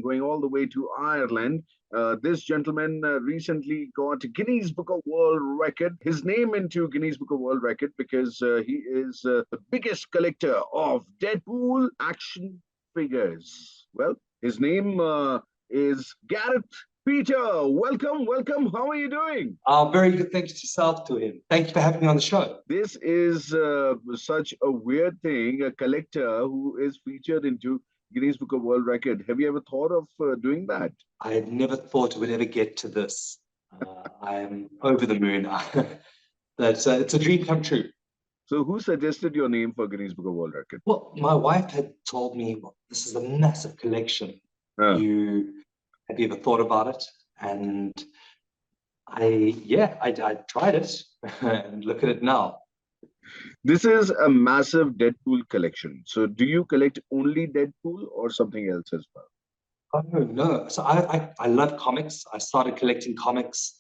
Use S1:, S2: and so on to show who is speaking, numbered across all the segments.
S1: going all the way to Ireland. This gentleman recently got Guinness Book of World Record. His name into Guinness Book of World Record because he is the biggest collector of Deadpool action figures. Well, his name is Gareth. Peter, welcome, welcome. How are you doing?
S2: Very good. Thanks to yourself, Tuhin. Thank you for having me on the show.
S1: This is such a weird thing, a collector who is featured into Guinness Book of World Record. Have you ever thought of doing that?
S2: I had never thought it would ever get to this. I'm over the moon. It's a dream come true.
S1: So who suggested your name for Guinness Book of World Record?
S2: Well, my wife had told me, well, this is a massive collection. Have you ever thought about it? And I tried it and look at it now.
S1: This is a massive Deadpool collection. So do you collect only Deadpool or something else as well?
S2: Oh, no. So I love comics. I started collecting comics,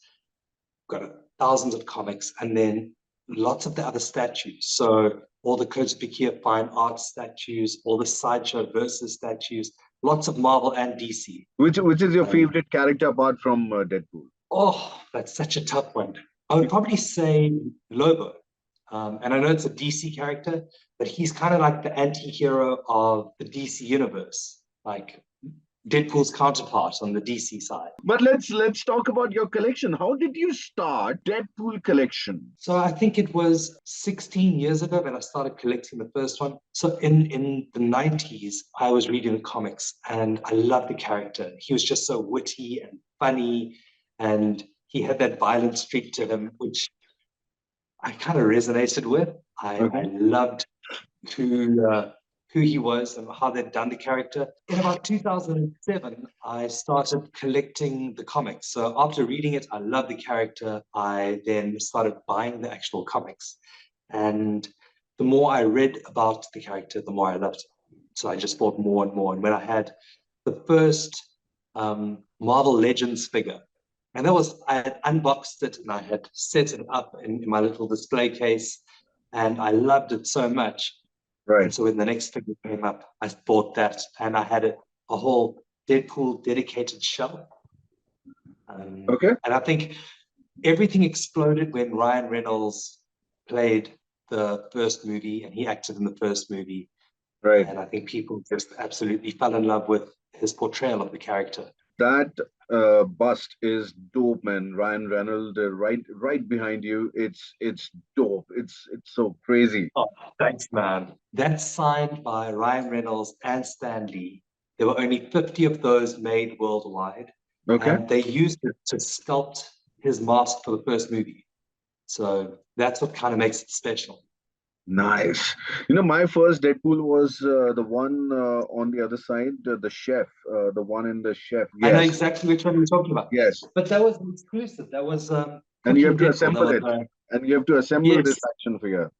S2: got thousands of comics, and then lots of the other statues. So all the Kotobukiya fine art statues, all the Sideshow versus statues, lots of Marvel and DC.
S1: Which is your favorite character apart from Deadpool?
S2: Oh, that's such a tough one. I would probably say Lobo. And I know it's a DC character, but he's kind of like the anti-hero of the DC universe, like Deadpool's counterpart on the DC side.
S1: But let's talk about your collection. How did you start Deadpool collection?
S2: So I think it was 16 years ago that I started collecting the first one. So in the 90s, I was reading the comics and I loved the character. He was just so witty and funny, and he had that violent streak to him, which I kind of resonated with. I loved who he was and how they'd done the character. In about 2007, I started collecting the comics. So after reading it, I loved the character. I then started buying the actual comics. And the more I read about the character, the more I loved it. So I just bought more and more. And when I had the first Marvel Legends figure, and I had unboxed it and I had set it up in my little display case, and I loved it so much.
S1: Right.
S2: And so when the next figure came up, I bought that, and I had a whole Deadpool dedicated shelf. And I think everything exploded when Ryan Reynolds played the first movie and he acted in the first movie.
S1: Right.
S2: And I think people just absolutely fell in love with his portrayal of the character.
S1: That bust is dope, man. Ryan Reynolds, right behind you. It's dope. It's so crazy.
S2: Oh, thanks, man. That's signed by Ryan Reynolds and Stan Lee. There were only 50 of those made worldwide.
S1: Okay.
S2: And they used it to sculpt his mask for the first movie. So that's what kind of makes it special.
S1: Nice. You know, my first Deadpool was the one on the other side, the chef, the one in the chef.
S2: Yes. I know exactly which one you're talking about.
S1: Yes.
S2: But that was exclusive. That was
S1: and you have to assemble it. And you have to assemble this action figure.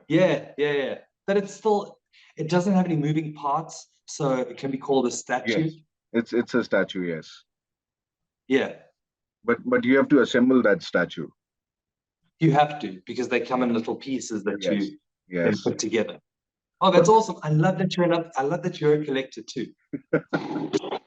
S2: Yeah. But it doesn't have any moving parts, so it can be called a statue.
S1: Yes. It's a statue, yes.
S2: Yeah.
S1: But you have to assemble that statue.
S2: You have to, because they come in little pieces that you can put together. Oh, that's awesome. I love that you're a collector too.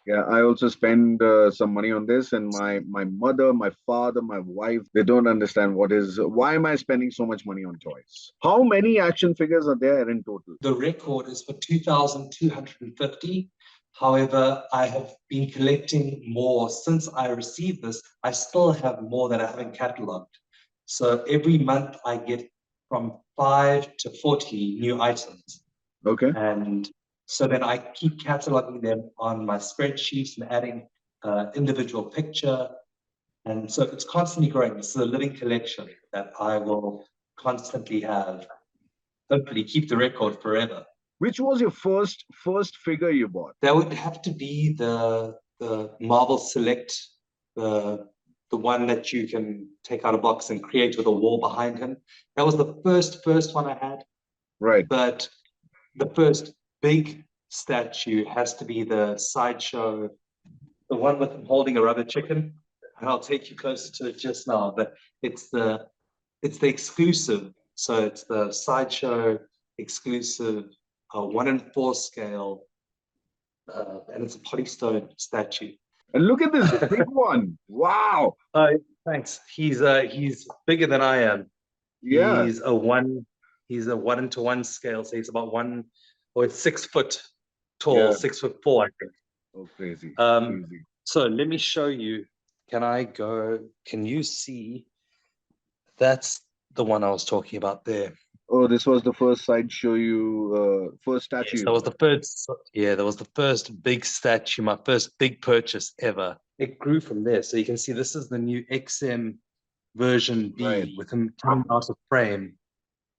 S1: Yeah, I also spend some money on this, and my mother, my father, my wife, they don't understand why am I spending so much money on toys? How many action figures are there in total?
S2: The record is for 2,250. However, I have been collecting more since I received this. I still have more that I haven't catalogued. So every month I get from 5 to 40 new items.
S1: Okay.
S2: And so then I keep cataloging them on my spreadsheets and adding individual picture. And so it's constantly growing. This is a living collection that I will constantly have, hopefully keep the record forever.
S1: Which was your first figure you bought?
S2: That would have to be the Marvel Select, the one that you can take out a box and create with a wall behind him. That was the first one I had.
S1: Right.
S2: But the first big statue has to be the Sideshow, the one with him holding a rubber chicken. And I'll take you closer to it just now. But it's the exclusive. So it's the Sideshow exclusive 1:4 scale and it's a polystone statue.
S1: And look at this big one. Wow.
S2: Oh, thanks. He's bigger than I am.
S1: Yeah.
S2: He's a 1:1 scale, so he's about one, or it's 6 foot tall,
S1: Yeah.
S2: 6'4", I think.
S1: Oh, crazy.
S2: Um,
S1: Crazy.
S2: so let me show you. Can you see? That's the one I was talking about there.
S1: Oh, this was the first sideshow first statue
S2: Yes,
S1: you
S2: that was
S1: bought.
S2: the first. Yeah, that was the first big statue, my first big purchase ever. It grew from there. So you can see this is the new XM version
S1: Right.
S2: B with him coming out of frame,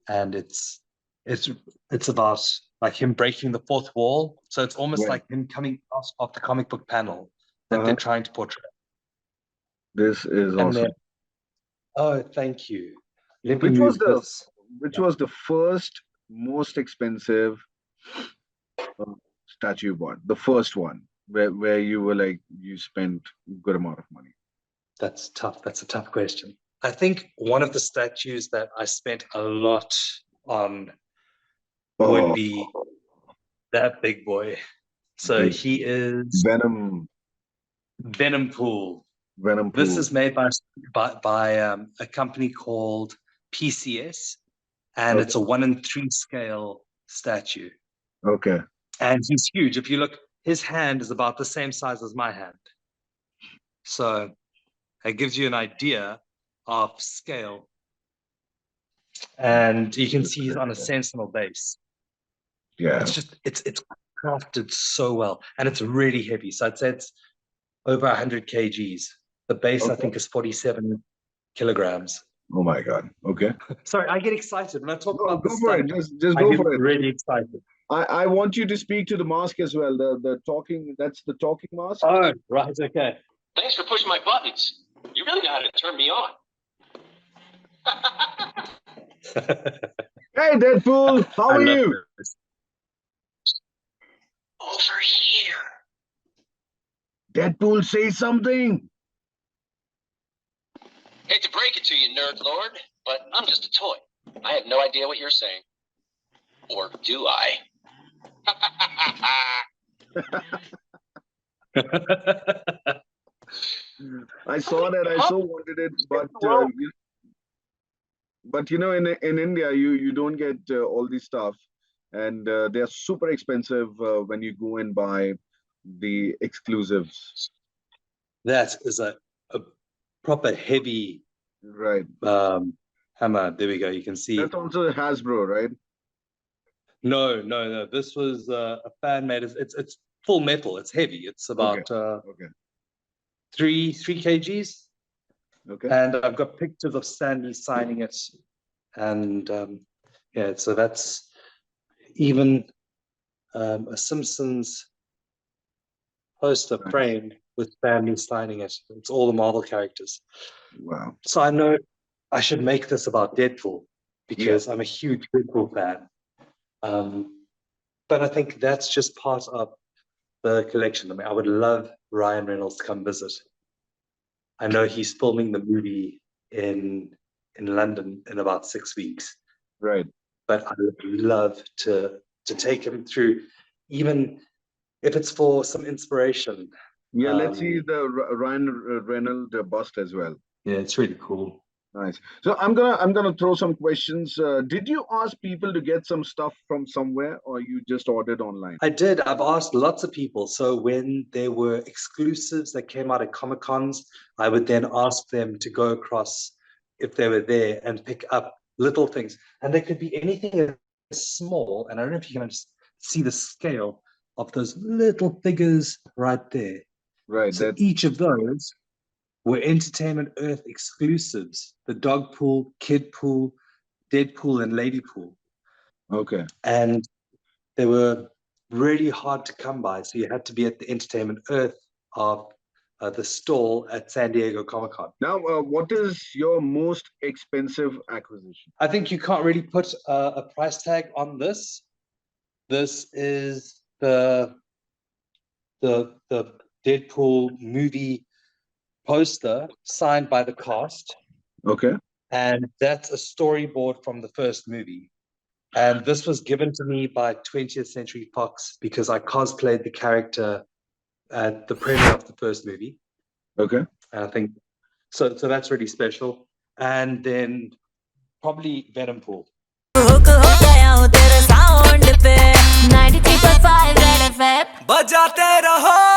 S2: and it's it's about like him breaking the fourth wall. So it's almost
S1: Right.
S2: like him coming out of the comic book panel that
S1: Uh-huh.
S2: they're trying to portray.
S1: This is
S2: And then,
S1: awesome.
S2: oh, thank you. Let me
S1: Which was
S2: move
S1: the
S2: this.
S1: which
S2: Yeah.
S1: was the first most expensive statue you bought? The first one where you were like you spent a good amount of money.
S2: That's tough. That's a tough question. I think one of the statues that I spent a lot on would
S1: Oh,
S2: be that big boy. So
S1: big
S2: he is Venom Pool.
S1: Venom
S2: This
S1: pool.
S2: is made by a company called PCS, and
S1: Okay.
S2: it's a 1:3 scale statue.
S1: Okay.
S2: And he's huge. If you look, his hand is about the same size as my hand. So it gives you an idea of scale. And you can see he's on a sentinel base.
S1: Yeah.
S2: It's crafted so well, and it's really heavy. So I'd say it's over 100 kgs. The base, I
S1: Okay.
S2: think, is 47 kilograms.
S1: Oh my God. Okay.
S2: Sorry, I get excited when I talk
S1: Go,
S2: about
S1: go
S2: this
S1: for
S2: stuff.
S1: it. Just
S2: I
S1: go
S2: get
S1: for it.
S2: really excited.
S1: I want you to speak to the mask as well. The talking, that's the talking mask.
S2: Oh, right, okay.
S3: Thanks for pushing my buttons. You really know how to turn me on.
S1: Hey Deadpool, how
S2: I
S1: are
S2: love
S1: you?
S2: this.
S3: Over here.
S1: Deadpool, say something.
S3: Hate to break it to you, nerd lord, but I'm just a toy. I have no idea what you're saying. Or do I?
S1: I saw that. I so wanted it, but you know, in India, you don't get all this stuff, and they are super expensive when you go and buy the exclusives.
S2: That is a proper heavy
S1: Right.
S2: hammer. There we go. You can see.
S1: That's also Hasbro, right?
S2: No. This was a fan made. It's full metal. It's heavy. It's
S1: Okay.
S2: about
S1: Okay.
S2: 3 kgs.
S1: Okay.
S2: And I've got pictures of Stanley signing it. And yeah, so that's even a Simpsons poster
S1: Nice.
S2: framed with Stanley signing it. It's all the Marvel characters.
S1: Wow.
S2: So I know I should make this about Deadpool because
S1: Yeah.
S2: I'm a huge Deadpool fan. But I think that's just part of the collection. I mean, I would love Ryan Reynolds to come visit. I know he's filming the movie in London in about 6 weeks,
S1: Right.
S2: but I would love to take him through, even if it's for some inspiration.
S1: Yeah. Let's see the Ryan Reynolds bust as well.
S2: Yeah, it's really cool.
S1: Nice. So I'm gonna throw some questions. Did you ask people to get some stuff from somewhere, or you just ordered online?
S2: I did. I've asked lots of people. So when there were exclusives that came out at Comic Cons, I would then ask them to go across if they were there and pick up little things. And they could be anything as small. And I don't know if you can just see the scale of those little figures right there.
S1: Right.
S2: So each of those were Entertainment Earth exclusives: the dog pool, kid pool, Deadpool, and Lady Pool.
S1: Okay.
S2: And they were really hard to come by. So you had to be at the Entertainment Earth of the stall at San Diego Comic Con.
S1: Now, what is your most expensive acquisition?
S2: I think you can't really put a price tag on this. This is the Deadpool movie poster signed by the cast.
S1: Okay.
S2: And that's a storyboard from the first movie. And this was given to me by 20th Century Fox because I cosplayed the character at the premiere of the first movie.
S1: Okay.
S2: And I think so that's really special. And then probably Venom Pool.
S4: बजाते रहो